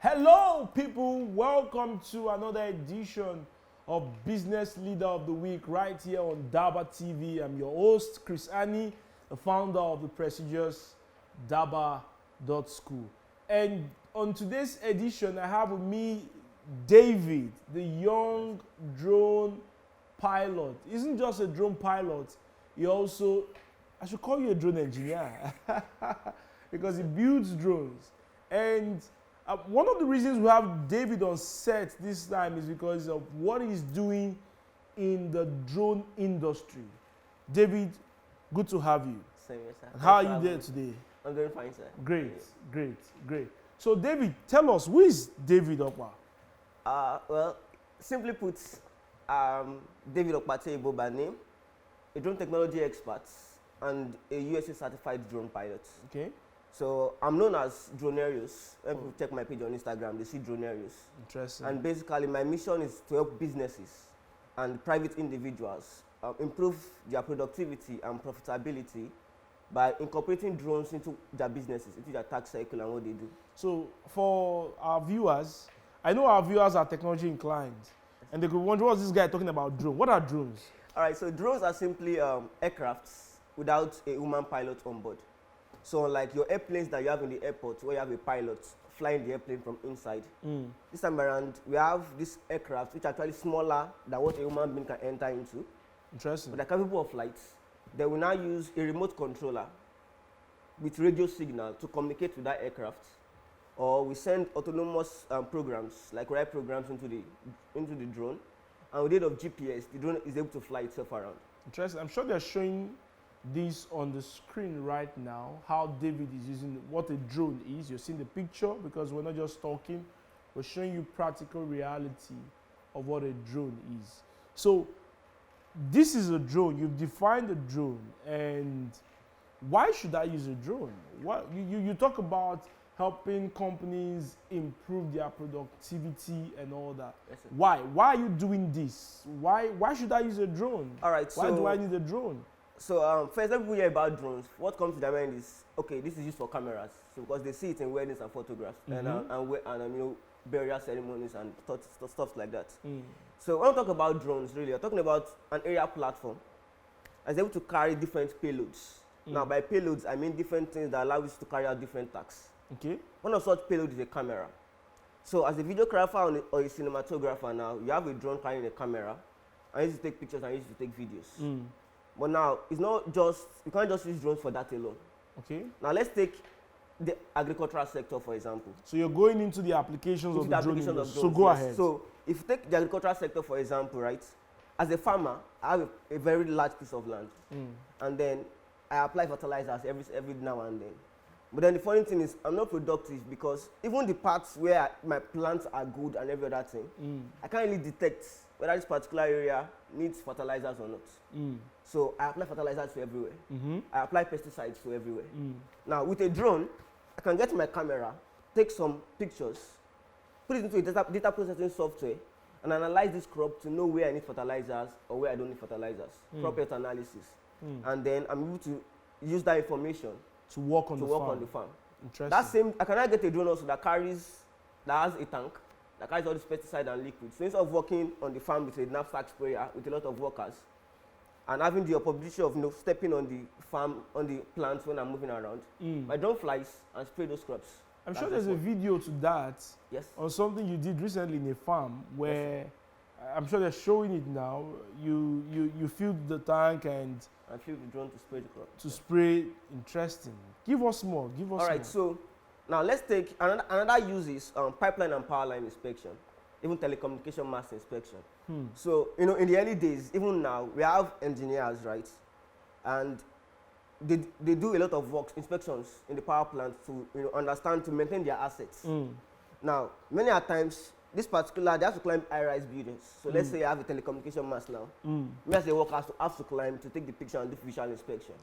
Hello, people. Welcome to another edition of Business Leader of the Week right here on Daba TV. I'm your host, Chris Annie, the founder of the prestigious daba.school. And on today's edition, I have with me David, the young drone pilot. He isn't just a drone pilot, he also, I should call you a drone engineer because he builds drones. And one of the reasons we have David on set this time is because of what he's doing in the drone industry. David, good to have you. Same here, sir. How are you there today? I'm doing fine, sir. Great. So David, tell us, who is David Okpa? Well, simply put, David Opateyibo by name, a drone technology expert and a USA certified drone pilot. Okay. So I'm known as Dronerius. When people check my page on Instagram, they see Dronerius. Interesting. And basically, my mission is to help businesses and private individuals improve their productivity and profitability by incorporating drones into their businesses, into their tax cycle and what they do. So for our viewers, I know our viewers are technology inclined, and they could wonder, what's this guy talking about drone? What are drones? All right, so drones are simply aircrafts without a human pilot on board. So unlike your airplanes that you have in the airport where you have a pilot flying the airplane from inside, this time around we have these aircraft which are actually smaller than what a human being can enter into. Interesting. But they're capable of flight. They will now use a remote controller with radio signal to communicate with that aircraft. Or we send autonomous programs, like ride programs into the drone. And with the aid of GPS, the drone is able to fly itself around. Interesting. I'm sure they're showing this on the screen right now, how David is using what a drone is. You're seeing the picture because we're not just talking, we're showing you practical reality of what a drone is. So this is a drone. You've defined a drone, and why should I use a drone? What you talk about helping companies improve their productivity and all that. Yes, sir. Why are you doing this? Why should I use a drone? All right, Why do I need a drone? So first, let me hear about drones. What comes to their mind is, okay, this is used for cameras, so because they see it in weddings and photographs, and burial ceremonies and stuff like that. So when I talk about drones, really, I'm talking about an area platform that's able to carry different payloads. Now, by payloads, I mean different things that allow you to carry out different tasks. Okay. One of such payloads is a camera. So as a videographer or a cinematographer now, you have a drone carrying a camera, and you use to take pictures and you use to take videos. But now, it's not just, you can't just use drones for that alone. Okay. Now, let's take the agricultural sector, for example. So you're going into the applications of the drone industry. So go ahead. So if you take the agricultural sector, for example, right, as a farmer, I have a very large piece of land. And then I apply fertilizers every now and then. But then the funny thing is, I'm not productive because even the parts where my plants are good and every other thing, I can't really detect whether this particular area needs fertilizers or not. So I apply fertilizers to everywhere. I apply pesticides to everywhere. Now with a drone, I can get my camera, take some pictures, put it into a data processing software, and analyze this crop to know where I need fertilizers or where I don't need fertilizers. Crop health analysis. And then I'm able to use that information to work on the farm. Interesting. That same, I cannot get a drone also that has a tank, that carries all this pesticide and liquid. So instead of working on the farm with a knapsack sprayer with a lot of workers, and having the opportunity of stepping on the farm, on the plants when I'm moving around, my drone flies and spray those crops. I'm sure there's a video to that. Yes. On something you did recently in a farm where I'm sure they're showing it now. You filled the tank and I filled the drone to spray the crop. To spray. Interesting. Give us more. All right. So now let's take another use is pipeline and power line inspection, even telecommunication mast inspection. So in the early days, even now, we have engineers, right, and they do a lot of work inspections in the power plant to understand, to maintain their assets. Now many a times this particular, they have to climb high-rise buildings. So let's say I have a telecommunication mast now. Me as a worker have to climb to take the picture and do visual inspection.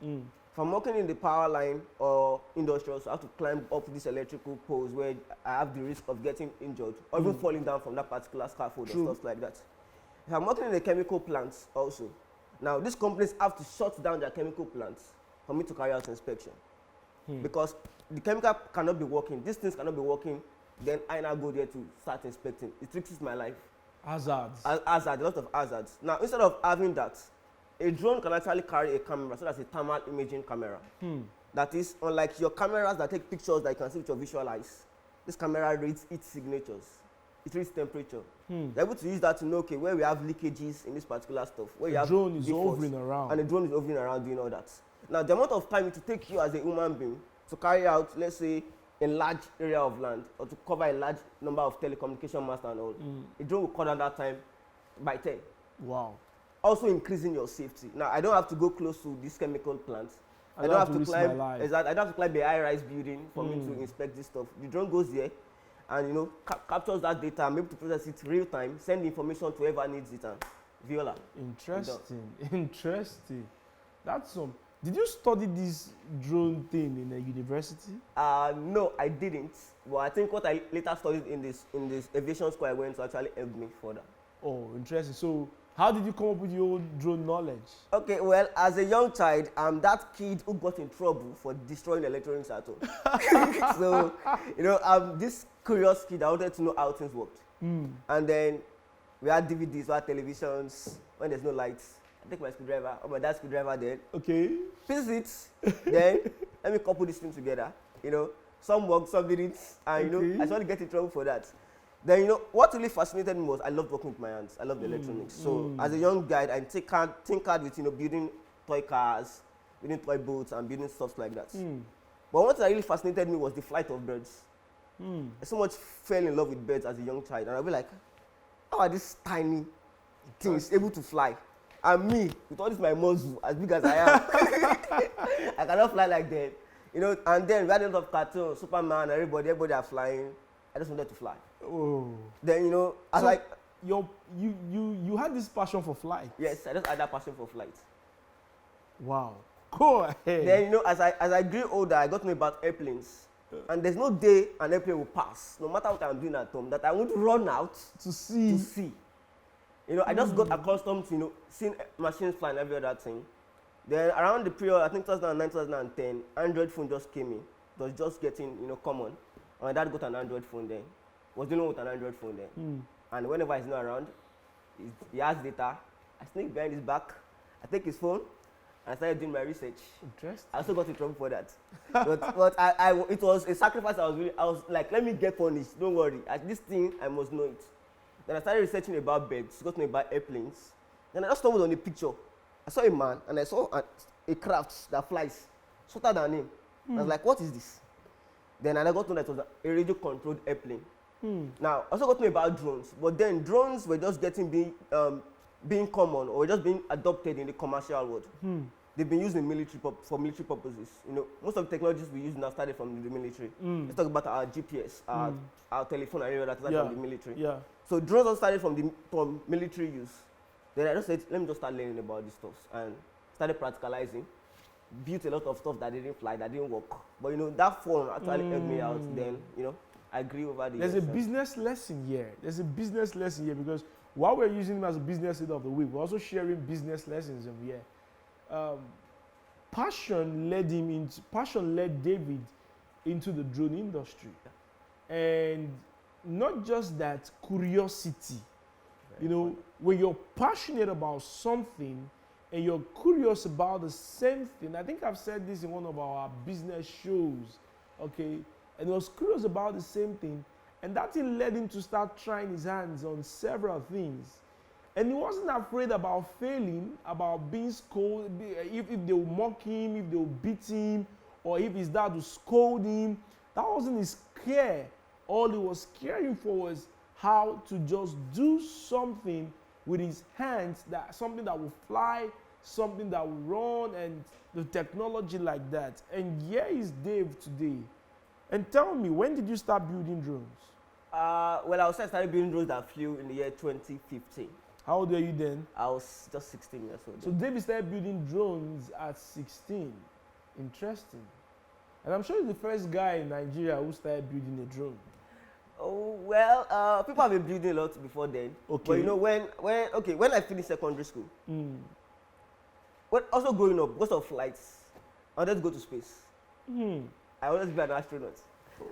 If I'm working in the power line or industrial, so I have to climb up these electrical poles where I have the risk of getting injured or even falling down from that particular scaffold or stuff like that. If I'm working in the chemical plants also, now these companies have to shut down their chemical plants for me to carry out inspection. Because the chemical cannot be working, these things cannot be working Then I now go there to start inspecting. It fixes my life. Hazards. Hazard, a lot of hazards. Now, instead of having that, a drone can actually carry a camera, so that's a thermal imaging camera. That is, unlike your cameras that take pictures that you can see with your visual eyes, this camera reads its signatures. It reads temperature. You're able to use that to know, okay, where we have leakages in this particular stuff. Where you have drone is defaults, hovering around. and the drone is hovering around doing all that. Now, the amount of time it will take you as a human being to carry out, let's say, a large area of land or to cover a large number of telecommunication masts and all, a drone will cut down that time by 10. Wow. Also increasing your safety. Now, I don't have to go close to these chemical plants. I don't have to climb. I don't have to climb a high-rise building for me to inspect this stuff. The drone goes there, and captures that data, I'm able to process it real time, send the information to whoever needs it, and voila. Interesting. Interesting. That's some. Did you study this drone thing in a university? No, I didn't. But I think what I later studied in this aviation school I went to actually helped me further. Oh, interesting. So, how did you come up with your drone knowledge? Okay, well, as a young child, I'm that kid who got in trouble for destroying electronics at home. So, I'm this curious kid. I wanted to know how things worked. And then we had DVDs, we had televisions. When there's no lights, I take my screwdriver, or my dad's screwdriver then. Okay. Fix it. Then, let me couple this thing together. Some work, some didn't. And, I started getting in trouble for that. Then, what really fascinated me was I loved working with my hands. I loved electronics. So, as a young guy, I tinkered with, building toy cars, building toy boats, and building stuff like that. But what really fascinated me was the flight of birds. I so much fell in love with birds as a young child. And I'll be like, how are these tiny things able to fly? And me, with all this my muscle, as big as I am, I cannot fly like them. And then we had a lot of cartoons, Superman, everybody are flying. I just wanted to fly. Oh. Then, I so like... You had this passion for flight? Yes, I just had that passion for flight. Wow. Go ahead. Then, as I grew older, I got to know about airplanes. And there's no day an airplane will pass, no matter what I'm doing at home, that I won't run out to see. I just got accustomed to, seeing machines fly and every other thing. Then around the period, I think 2009, 2010, Android phone just came in. It was just getting, common. And my dad got an Android phone then. Was dealing with an Android phone then. And whenever he's not around, he has data. I sneak behind his back. I take his phone, and I started doing my research. Interesting. I also got in trouble for that. but it was a sacrifice. I was like, let me get punished. Don't worry. At this thing, I must know it. Then I started researching about birds, got to know about airplanes. Then I just stumbled on a picture. I saw a man, and I saw a craft that flies, shorter than him. I was like, what is this? Then I got to know that it was a radio-controlled airplane. Now, I also got to know about drones, but then drones were just being common or just being adopted in the commercial world. They've been used in for military purposes. Most of the technologies we use now started from the military. Let's talk about our GPS, our telephone, and everything that started from the military. Yeah. So drones all started from military use. Then I just said, let me just start learning about these stuff and started practicalizing. Built a lot of stuff that didn't fly, that didn't work. But that phone actually helped me out. Then I grew over the years. There's a business lesson here. There's a business lesson here because while we're using him as a business leader of the week, we're also sharing business lessons over here. Passion led David into the drone industry, and not just that, curiosity. When you're passionate about something and you're curious about the same thing, I think I've said this in one of our business shows, okay? And he was curious about the same thing, and that thing led him to start trying his hands on several things. And he wasn't afraid about failing, about being scolded, if they will mock him, if they will beat him, or if his dad will scold him. That wasn't his care. All he was caring for was how to just do something with his hands, something that will fly, something that will run, and the technology like that. And here is Dave today. And tell me, when did you start building drones? Well, I started building drones that flew in the year 2015. How old were you then? I was just 16 years old. So David started building drones at 16. Interesting. And I'm sure you're the first guy in Nigeria who started building a drone. Oh, well, people have been building a lot before then. Okay. But when I finished secondary school, when also growing up, because of flights, I wanted to go to space. I wanted to be an astronaut.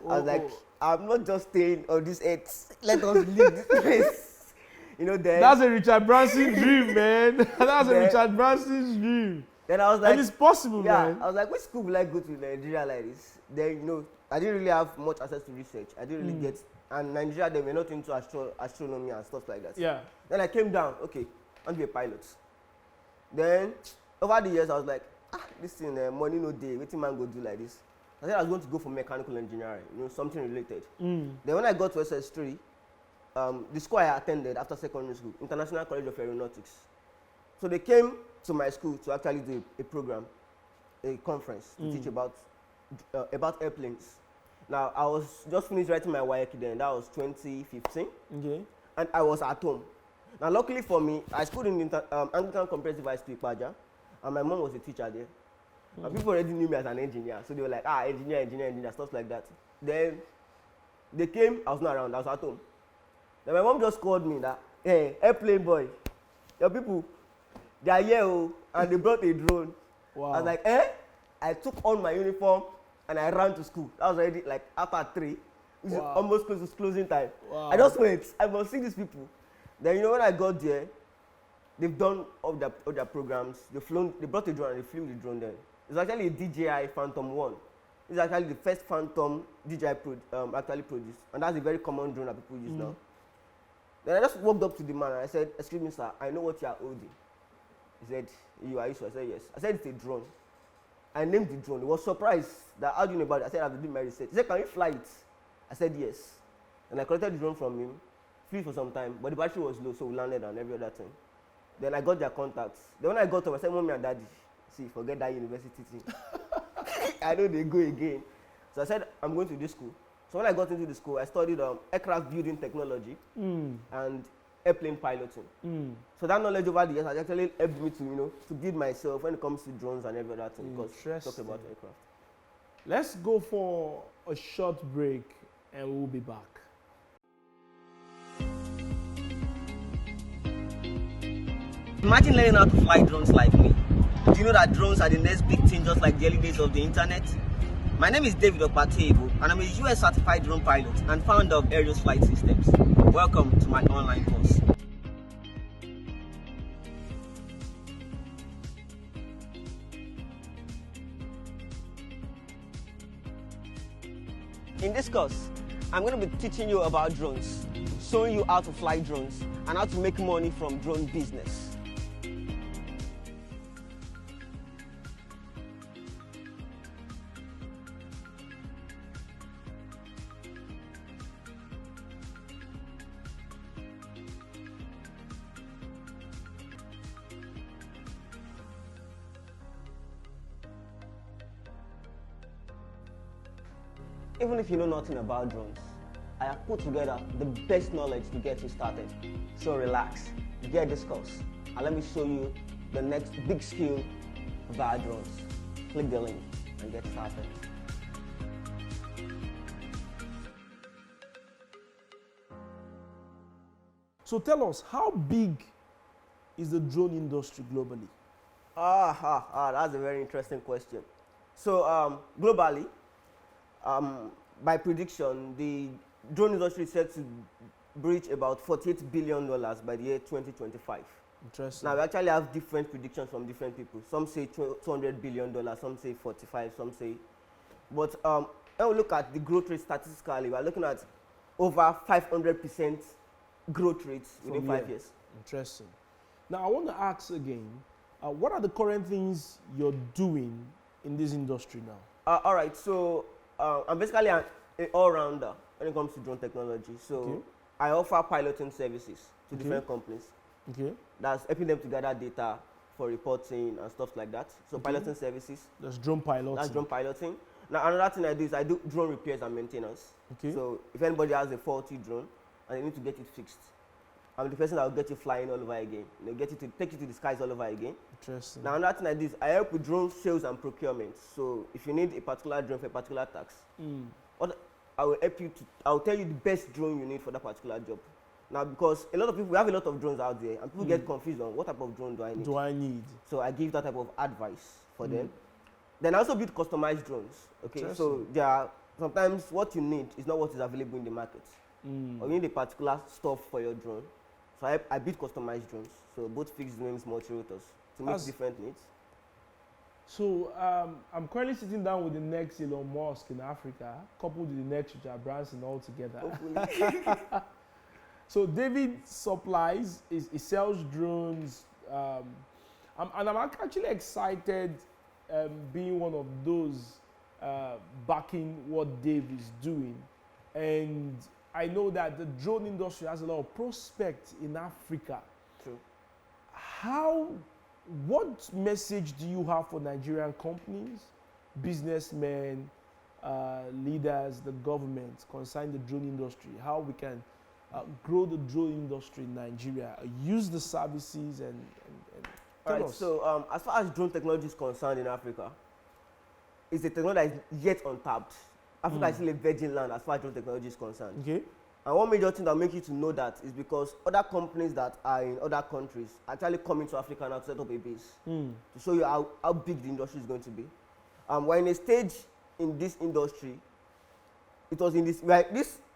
I was like, I'm not just staying on this earth. Let us leave this place. You know, then. That's a Richard Branson dream, man. That's a Richard Branson's dream. Then I was like, and it's possible, yeah, man. I was like, which school will I go to in Nigeria like this? Then, you know, I didn't really have much access to research. I didn't really get, and Nigeria, they were not into astronomy and stuff like that. Yeah. Then I came down, okay, I want to be a pilot. Then, over the years, I was like, this thing, money no day, what man go do like this? I said I was going to go for mechanical engineering, you know, something related. Then when I got to SS3, the school I attended after secondary school, International College of Aeronautics. So they came to my school to actually do a program, a conference to teach about airplanes. Now, I was just finished writing my WAEC then, that was 2015. Okay. And I was at home. Now, luckily for me, I schooled in Anglican Comprehensive High School, Ipaja, and my mom was a teacher there. And people already knew me as an engineer, so they were like, engineer, stuff like that. Then they came, I was not around, I was at home. Then my mom just called me that, hey, airplane boy, your people, they are here, and they brought a drone. Wow. I was like, I took on my uniform and I ran to school. That was already like after 3, which is almost close to closing time. Wow. I just went, I must see these people. Then, you know, when I got there, they've done all their programs. They brought a drone and they flew the drone then. It's actually a DJI Phantom 1. It's actually the first Phantom DJI actually produced. And that's a very common drone that people use now. Then I just walked up to the man and I said, excuse me, sir, I know what you are holding. He said, you are Isu? I said, yes. I said, it's a drone. I named the drone. He was surprised that how do you know about it? I said, I've been doing my research. He said, can you fly it? I said, yes. And I collected the drone from him, flew for some time, but the battery was low, so we landed and every other thing. Then I got their contacts. Then when I got home, I said, Mommy and Daddy, see, forget that university thing. I know they go again. So I said, I'm going to this school. So when I got into the school, I studied aircraft building technology and airplane piloting. So that knowledge over the years has actually helped me to, you know, to build myself when it comes to drones and every other thing. Because talk about aircraft. Let's go for a short break and we'll be back. Imagine learning how to fly drones like me. Do you know that drones are the next big thing, just like the early days of the internet? My name is David Opateyibo, and I'm a US certified drone pilot and founder of Aerials Flight Systems. Welcome to my online course. In this course, I'm going to be teaching you about drones, showing you how to fly drones, and how to make money from drone business. Even if you know nothing about drones, I have put together the best knowledge to get you started. So relax, get this course, and let me show you the next big skill via drones. Click the link and get started. So tell us, how big is the drone industry globally? That's a very interesting question. So globally, by prediction, the drone industry is set to breach about $48 billion by the year 2025. Interesting. Now, we actually have different predictions from different people. Some say $200 billion, some say 45, some say. But when we look at the growth rate statistically, we are looking at over 500% growth rates within 5 years. Interesting. Now, I want to ask again, what are the current things you're doing in this industry now? All right, so I'm basically an all-rounder when it comes to drone technology. So I offer piloting services to different companies. That's helping them to gather data for reporting and stuff like that. So piloting services. That's drone piloting. That's drone piloting. Now another thing I do is I do drone repairs and maintenance. So if anybody has a faulty drone and they need to get it fixed, I'm the person that will get you flying all over again. You know, take you to the skies all over again. Interesting. Now another thing I do is I help with drone sales and procurement. So if you need a particular drone for a particular task, I will help you I will tell you the best drone you need for that particular job. Now, because a lot of people, we have a lot of drones out there, and people get confused on what type of drone do I need. So I give that type of advice for them. Then I also build customized drones. Okay, so there are sometimes what you need is not what is available in the market. Or you need a particular stuff for your drone. So I build customized drones. So both fixed wings, multi-rotors to meet different needs. So I'm currently sitting down with the next Elon Musk in Africa, coupled with the next Richard Branson all together. Hopefully. So David supplies, he sells drones, and I'm actually excited being one of those backing what Dave is doing. And I know that the drone industry has a lot of prospects in Africa. True. What message do you have for Nigerian companies, businessmen, leaders, the government concerning the drone industry? How we can grow the drone industry in Nigeria, use the services and tell us. So as far as drone technology is concerned in Africa, it's a technology that is yet untapped. Africa is still a virgin land as far as drone technology is concerned. Okay. And one major thing that makes you to know that is because other companies that are in other countries actually come into Africa now to set up a base to show you how big the industry is going to be. We're in a stage in this industry. It was in this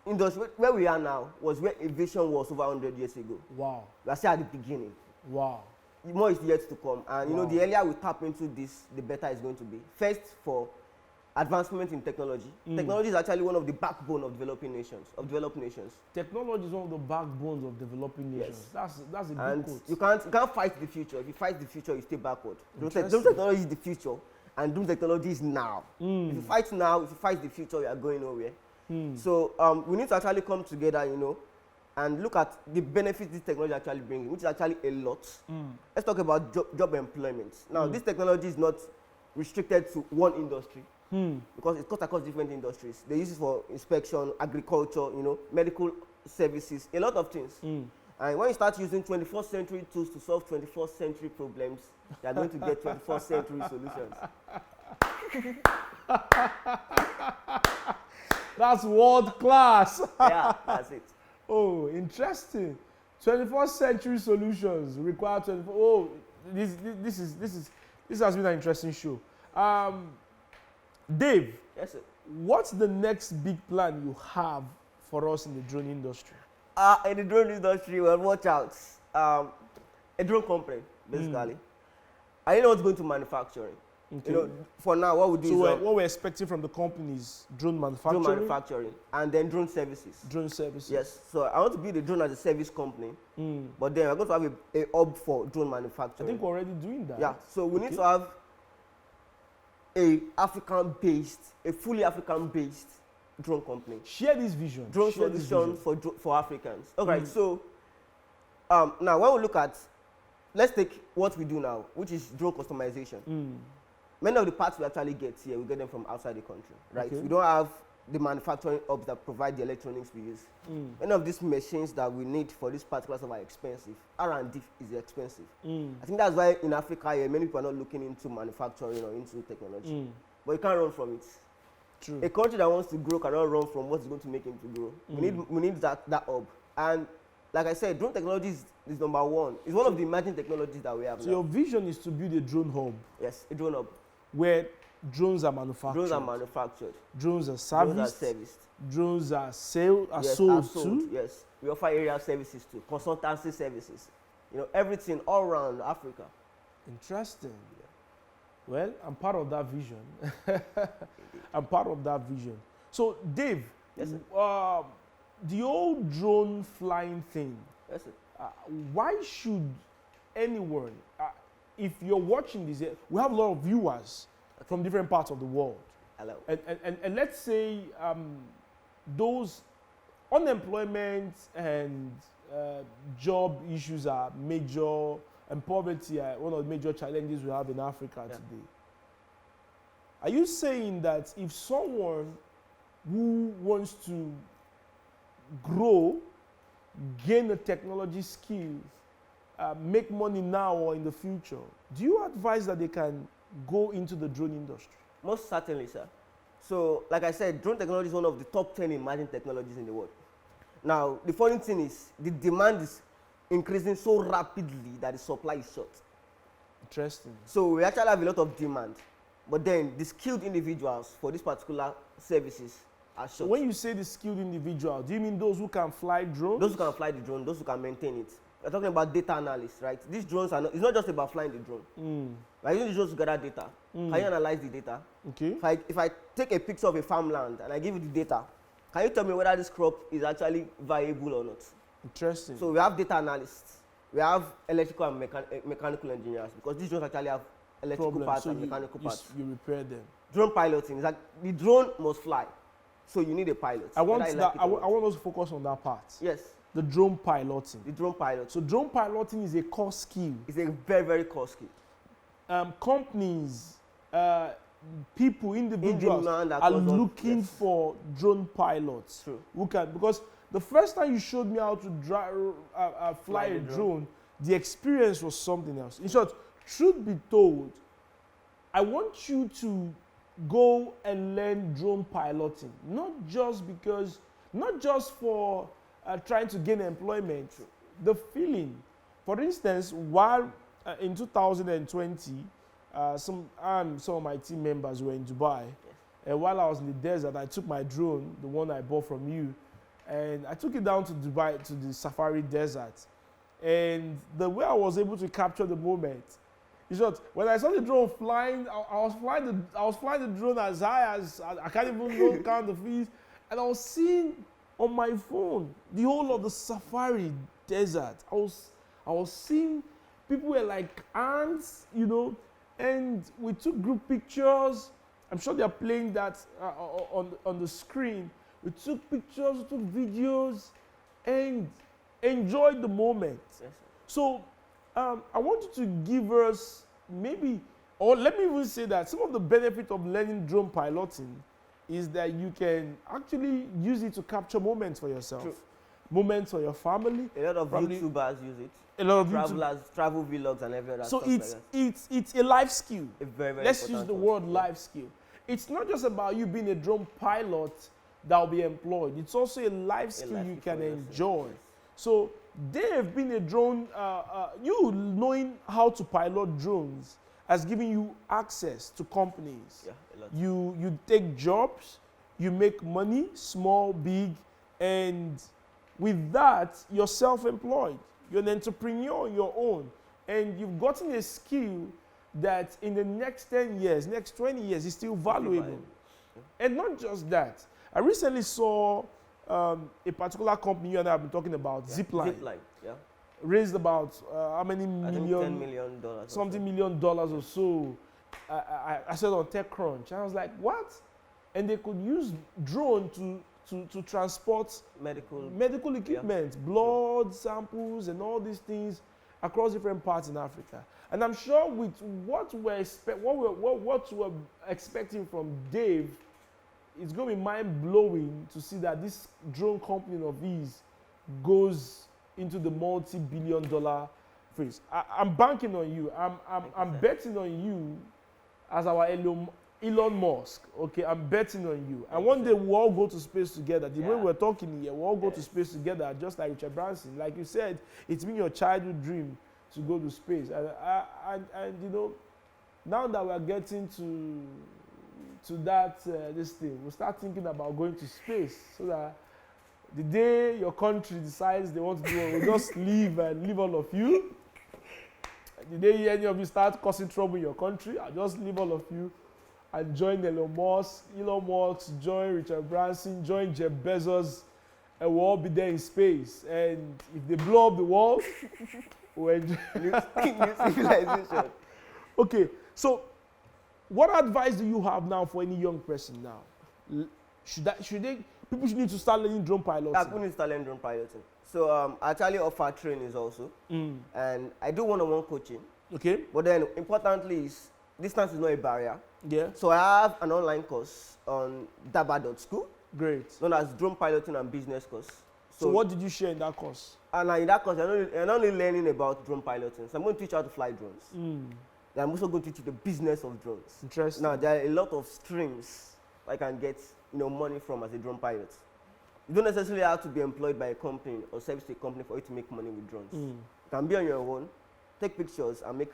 industry where we are now was where aviation was over 100 years ago. Wow. We are still at the beginning. Wow. More is yet to come, and you know, the earlier we tap into this, the better it's going to be. First, for advancement in technology. Technology is actually one of the backbone of developing nations, developed nations. Technology is one of the backbones of developing nations. Yes. That's a And good quote. you can't fight the future. If you fight the future, you stay backward. Drone technology is the future, and drone technology is now. If you fight now, if you fight the future, you are going nowhere. So we need to actually come together, you know, and look at the benefits this technology actually brings, which is actually a lot. Let's talk about job employment. Now, this technology is not restricted to one industry because it cuts across different industries. They use it for inspection, agriculture, you know, medical services, a lot of things. And when you start using 21st century tools to solve 21st century problems, you are going to get 21st century solutions. That's world class. Yeah, that's it. Oh, interesting. 21st century solutions require 24. Oh, this has been an interesting show. Dave, Yes, sir. what's the next big plan you have for us in the drone industry? In the drone industry, well, watch out. A drone company, basically. I didn't know what's going to manufacturing. Okay. You know, for now, what we do So is what we're expecting from the company is drone manufacturing, drone manufacturing, and then drone services. drone services. Yes, so I want to build a drone as a service company, but then we're going to have a hub for drone I manufacturing. think we're already doing that. Yeah, so we need to have a fully African-based drone company. Share this vision. Drone Share this solution vision. for Africans. Okay, so now when we look at, let's take what we do now, which is drone customization. Many of the parts we actually get here, we get them from outside the country, right? Okay. We don't have the manufacturing hubs that provide the electronics we use. Many of these machines that we need for this particular stuff are expensive. R&D is expensive. I think that's why in Africa, many people are not looking into manufacturing or into technology. But you can't run from it. True. A country that wants to grow cannot run from what's going to make him to grow. We need that hub. And like I said, drone technology is number one. It's one of the emerging technologies that we have So now. your vision is to build a drone hub Yes, a drone hub. where drones are manufactured. Drones are manufactured. Drones are Drones serviced. are serviced. Drones are Yes, sold too. Yes, we offer area services too, consultancy services. You know, everything all around Africa. Interesting. Well, I'm part of that vision. I'm part of that vision. So, Dave, Yes, sir. the old drone flying thing, Yes, sir. why should anyone, if you're watching this, we have a lot of viewers from different parts of the world. Hello. And let's say those unemployment and job issues are major, and poverty are one of the major challenges we have in Africa today. Are you saying that if someone who wants to grow, gain a technology skills, make money now or in the future, do you advise that they can go into the drone industry? Most certainly, sir. So, like I said, drone technology is one of the top 10 emerging technologies in the world. Now, the funny thing is, the demand is increasing so rapidly that the supply is short. Interesting. So, we actually have a lot of demand. But then, the skilled individuals for these particular services as So short. when you say the skilled individual, do you mean those who can fly drones? Those who can fly the drone, those who can maintain it. We're talking about data analysts, right? These drones are not, it's not just about flying the drone. We're using the drones to gather data. Can you analyze the data? Okay. If I take a picture of a farmland and I give you the data, can you tell me whether this crop is actually viable or not? Interesting. So we have data analysts, we have electrical and mechanical engineers, because these drones actually have electrical parts and mechanical parts. You repair them. Drone piloting is like the drone must fly, so you need a pilot. I want whether you that. like it I or not. want us to focus on that part. Yes, The drone piloting. the drone pilot. So drone piloting is a core skill. It's a very, very core skill. Companies, people, individuals demand are across all- looking yes. for drone pilots True. who can, because the first time you showed me how to fly a the drone, the experience was something else. In short, truth be told, I want you to go and learn drone piloting, not just for trying to gain employment. The feeling, for instance, while in 2020, some of my team members were in Dubai, and while I was in the desert, I took my drone, the one I bought from you, and I took it down to Dubai, to the Safari Desert. And the way I was able to capture the moment, in short, when I saw the drone flying, I was flying the drone as high as I can't even count the feet, and I was seeing on my phone the whole of the Safari Desert. I was seeing people were like ants, and we took group pictures. I'm sure they're playing that on the screen. We took pictures, we took videos, and enjoyed the moment. Yes, So I want you to give us maybe, or let me even say that some of the benefit of learning drone piloting is that you can actually use it to capture moments for yourself, True. moments for your family. A lot of Probably- YouTubers use it. A lot of YouTube. Travelers, travel vlogs, and every other So stuff it's like that. it's a life skill. A very, very Let's use important the one. word life skill. It's not just about you being a drone pilot that will be employed. It's also a life skill life you skill can for yourself. enjoy. Yes. So Dave being a drone, you knowing how to pilot drones has given you access to companies. Yeah, a lot. You take jobs, you make money, small, big, and with that, you're self-employed. You're an entrepreneur on your own, and you've gotten a skill that in the next 10 years, next 20 years is still valuable. And not just that. I recently saw a particular company you and I have been talking about, Zipline, Zipline, yeah. raised about how many I think million, $10 million. something $1 million or so. I said on TechCrunch, and I was like, what? And they could use drone to transport medical equipment, blood samples, and all these things across different parts in Africa. And I'm sure with what we're expecting from Dave, it's going to be mind-blowing to see that this drone company of his goes into the multi-billion-dollar phase. I'm banking on you. I'm betting on you as our Elon Musk. Okay, I'm betting on you. And one day we'll all go to space together. The way we're talking here, we'll all go to space together, just like Richard Branson. Like you said, it's been your childhood dream to go to space. And now that we're getting to that this thing, we'll start thinking about going to space, so that the day your country decides they want to do it, we'll just leave all of you. The day any of you start causing trouble in your country, I'll just leave all of you and join Elon Musk, join Richard Branson, join Jeff Bezos, and we'll all be there in space. And if they blow up the world, we'll enjoy New civilization. Okay, so what advice do you have now for any young person now? People should need to start learning drone piloting. People need to start learning drone piloting. So I actually offer trainings also, and I do one-on-one coaching. Okay. But then importantly is distance is not a barrier. Yeah. So I have an online course on daba.school, Great. known as drone piloting and business course. So what did you share in that course? And in that course, you're not only learning about drone piloting. So I'm going to teach you how to fly drones. Then I'm also going to teach you the business of drones. Interesting. Now there are a lot of streams I can get money from as a drone pilot. You don't necessarily have to be employed by a company or service to a company for you to make money with drones. You can be on your own, take pictures, and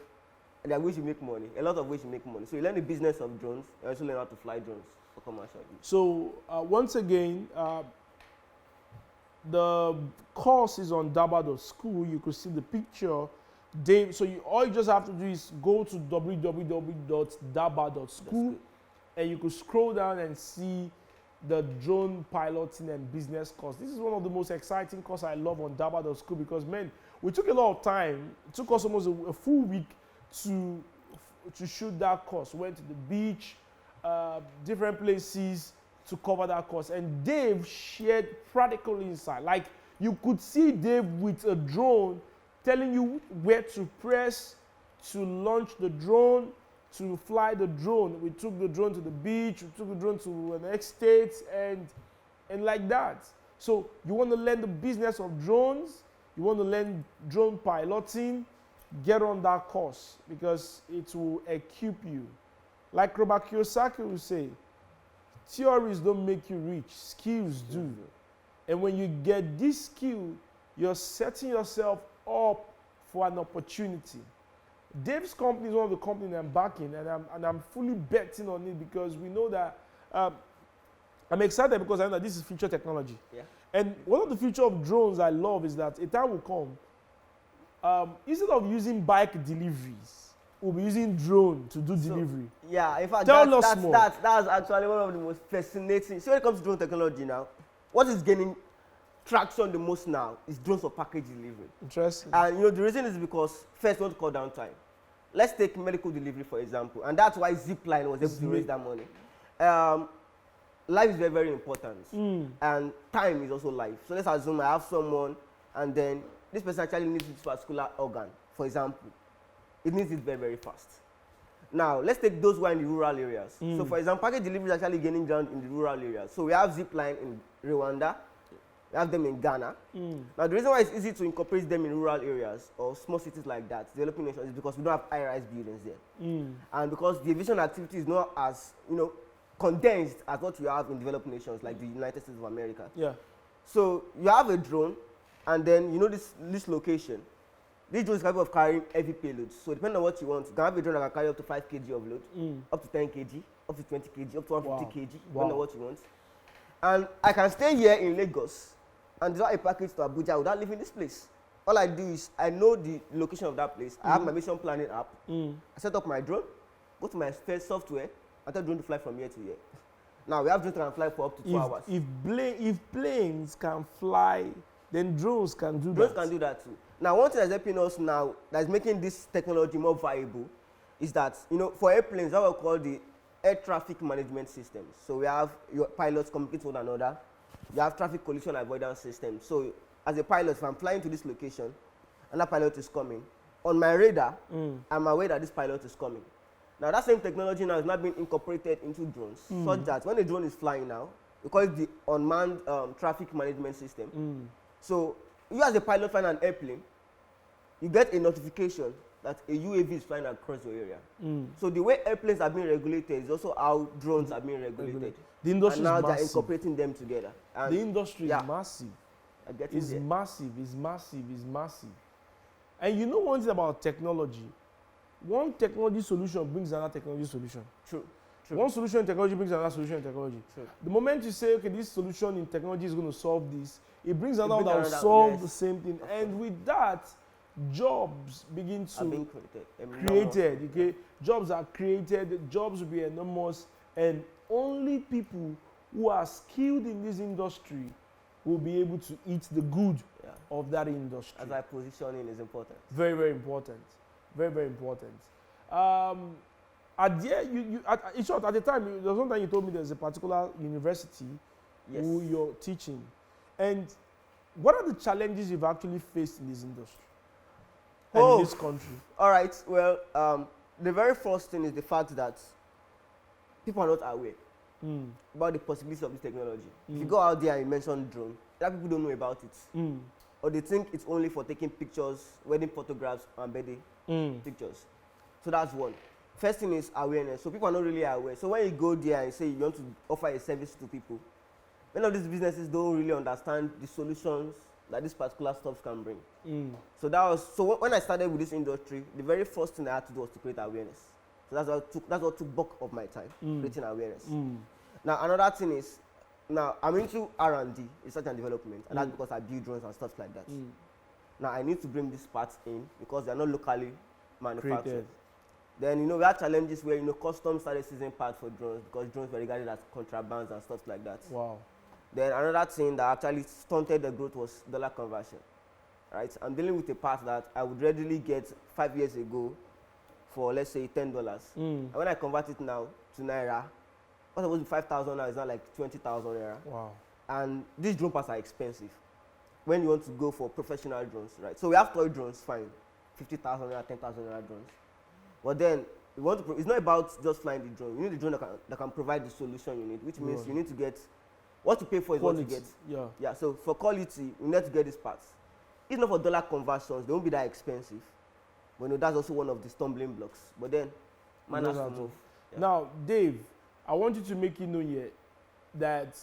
there are ways you make money. A lot of ways you make money. So you learn the business of drones, and also learn how to fly drones. for commercial use. So once again, the course is on daba.school. You could see the picture. Dave, so all you just have to do is go to www.daba.school and you could scroll down and see the drone piloting and business course. This is one of the most exciting courses I love on daba.school because, man, we took a lot of time. It took us almost a full week to shoot that course. Went to the beach, different places to cover that course. And Dave shared practical insight. Like, you could see Dave with a drone telling you where to press to launch the drone, to fly the drone. We took the drone to the beach, we took the drone to an estate, and like that. So you want to learn the business of drones, you want to learn drone piloting, get on that course because it will equip you. Like Robert Kiyosaki will say, theories don't make you rich, skills do. And when you get this skill, you're setting yourself up for an opportunity. Dave's company is one of the companies I'm backing, and I'm fully betting on it because we know that I'm excited because I know that this is future technology. Yeah. And one of the future of drones I love is that a time will come, instead of using bike deliveries, we'll be using drone to do delivery. Yeah, in fact, Tell us more. that's actually one of the most fascinating. So when it comes to drone technology now, what is gaining traction the most now is drones for package delivery. Interesting. And the reason is because first, we want to cut down time. Let's take medical delivery for example, and that's why Zipline was able to raise that money. Life is very, very important, and time is also life. So let's assume I have someone, and then this person actually needs this particular organ, for example. It needs it very, very fast. Now, let's take those who are in the rural areas. So, for example, package delivery is actually gaining ground in the rural areas. So, we have Zipline in Rwanda, we have them in Ghana. Now, the reason why it's easy to incorporate them in rural areas or small cities like that, developing nations, is because we don't have high-rise buildings there. And because the aviation activity is not as, condensed as what we have in developed nations like the United States of America. Yeah. So, you have a drone, and then, this location. This drone is capable of carrying heavy payloads. So depending on what you want, you can have a drone that can carry up to 5 kg of load, up to 10 kg, up to 20 kg, up to 150 kg, depending on what you want. And I can stay here in Lagos and deliver a package to Abuja without leaving this place. All I do is I know the location of that place. I have my mission planning app. I set up my drone, go to my first software, and tell the drone to fly from here to here. Now we have drones that can fly for up to 2 hours. If planes can fly, then drones can do that. Drones can do that too. Now, one thing that's helping us now, that's making this technology more viable, is that, for airplanes, that we call the air traffic management systems. So we have your pilots communicate with one another. You have traffic collision avoidance systems. So as a pilot, if I'm flying to this location, and that pilot is coming, on my radar, I'm aware that this pilot is coming. Now, that same technology now is not being incorporated into drones, such that when a drone is flying now, we call it the unmanned traffic management system. So you as a pilot flying an airplane, you get a notification that a UAV is flying across your area. So the way airplanes are being regulated is also how drones are being regulated. The industry and now is they're massive. incorporating them together. And The industry is massive. It's there. massive. It's massive. It's massive. And you know one thing about technology? One technology solution brings another technology solution. True. One solution in technology brings another solution in technology. True. The moment you say, okay, this solution in technology is going to solve this, it brings another that will another, solve the same thing. And with that, jobs begin Are to being created. Okay, jobs are created. Jobs will be enormous, and only people who are skilled in this industry will be able to eat the good of that industry. As our positioning is important. Very, very important. Very, very important. At the time, there was one time you told me there's a particular university who you're teaching. And what are the challenges you've actually faced in this industry and in this country? All right. Well, the very first thing is the fact that people are not aware about the possibilities of this technology. If you go out there and you mention drone, a lot of people don't know about it. Or they think it's only for taking pictures, wedding photographs, and birthday pictures. So that's one. First thing is awareness. So people are not really aware. So when you go there and say you want to offer a service to people, many of these businesses don't really understand the solutions that this particular stuff can bring. So when I started with this industry, the very first thing I had to do was to create awareness. So that's what took bulk of my time, creating awareness. Now another thing is, now I'm into R&D, research and development, and that's because I build drones and stuff like that. Now I need to bring these parts in because they're not locally manufactured. Created. Then we have challenges where customs started seizing parts for drones because drones were regarded as contrabands and stuff like that. Wow. Then another thing that actually stunted the growth was dollar conversion. Right? I'm dealing with a part that I would readily get 5 years ago for, let's say, $10. And when I convert it now to Naira, what's supposed to be 5,000 now is now like 20,000 Naira. Wow. And these drone parts are expensive when you want to go for professional drones, right? So we have toy drones, fine, 50,000 Naira, 10,000 Naira drones. But then we want to it's not about just flying the drone. You need the drone that can provide the solution you need, which means you need to get what you pay for is quality. what you get. Yeah. Yeah. So for quality, we need to get these parts. It's not for dollar conversions; they won't be that expensive. But that's also one of the stumbling blocks. But then, man has to move. Yeah. Now, Dave, I want you to make it known here that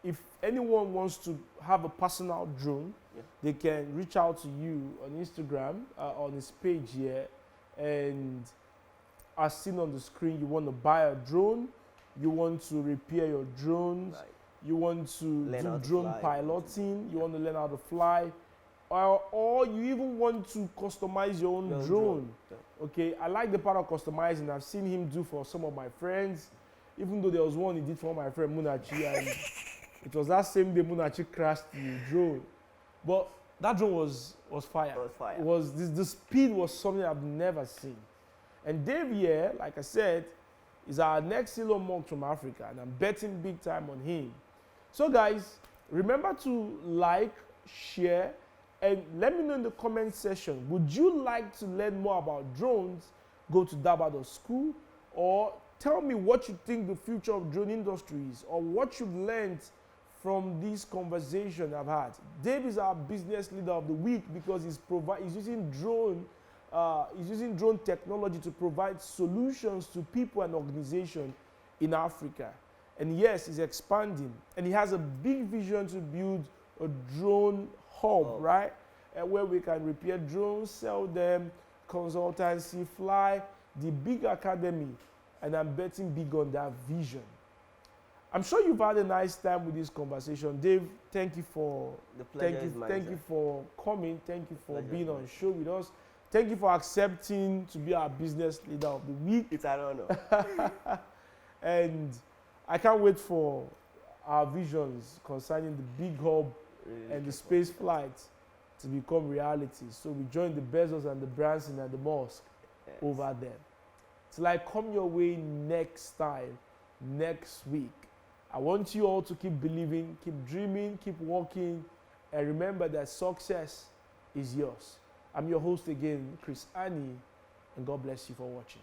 if anyone wants to have a personal drone, they can reach out to you on Instagram on his page here. And as seen on the screen, you want to buy a drone, you want to repair your drones, you want to do drone piloting, you want to learn how to fly, or you even want to customize your own drone. Okay, I like the part of customizing. I've seen him do for some of my friends, even though there was one he did for my friend Munachi, and it was that same day Munachi crashed the drone. But that drone was fire. It was fire. The speed was something I've never seen. And Dave here, like I said, is our next Elon Musk from Africa, and I'm betting big time on him. So guys, remember to like, share, and let me know in the comment section, would you like to learn more about drones? Go to daba.school, or tell me what you think the future of drone industry is, or what you've learned from this conversation I've had. Dave is our business leader of the week because he's using drone technology to provide solutions to people and organizations in Africa. And yes, he's expanding, and he has a big vision to build a drone hub, right? Where we can repair drones, sell them, consultancy, fly, the big academy, and I'm betting big on that vision. I'm sure you've had a nice time with this conversation. Dave, thank you for thank you for coming. Thank you for being on the show with us. Thank you for accepting to be our business leader of the week. It's an honor. And I can't wait for our visions concerning the big hub and the space flight to become reality. So we join the Bezos and the Branson and the Musk over there. It's like come your way next time, next week. I want you all to keep believing, keep dreaming, keep walking, and remember that success is yours. I'm your host again, Chris Annie, and God bless you for watching.